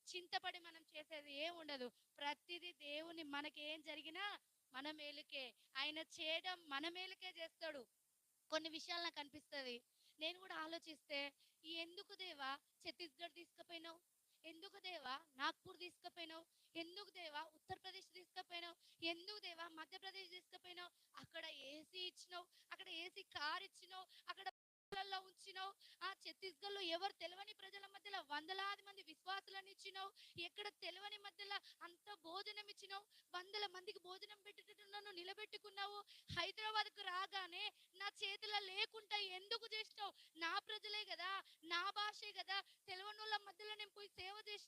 చింతపడి మనం చేసేది ఏం ఉండదు. ప్రతిదీ దేవుని మనకి ఏం జరిగినా మన మేలుకే. ఆయన చేయడం మన మేలుకే చేస్తాడు. కొన్ని విషయాలు నాకు అనిపిస్తది. నేను కూడా ఆలోచిస్తే, ఎందుకు దేవా ఛత్తీస్‌గఢ్ తీసుకుపోయినావు? ఎందుకు దేవా నాగ్‌పూర్ తీసుకుపోయినావు? ఎందుకు దేవా ఉత్తరప్రదేశ్ తీసుకుపోయినావు? ఎందుకు దేవా మధ్యప్రదేశ్ తీసుకుపోయినావు? అక్కడ ఏసీ ఇచ్చినావు, అక్కడ ఏసీ కార్ ఇచ్చినావు, అక్కడ లలో ఉంచినావు. ఆ ఛత్తీస్‌గఢ్‌లో ఎవరు తెలవని ప్రజల మధ్యలో వందలాది మంది విశ్వాసులను ఇచ్చినావు. ఎక్కడ తెలవని మధ్యలో అంత భోజనం ఇచ్చినావు. వందల మందికి భోజనం పెట్టేటట్టు నన్ను నిలబెట్టుకున్నావు. హైదరాబాద్‌కు రాగానే నా చేతిలో లేకుండా ఎందుకు చేసినావు? నా ప్రజలే కదా, నా భాషే కదా, తెలవనోళ్ళ మధ్యలో నేను పోయి సేవ చేసి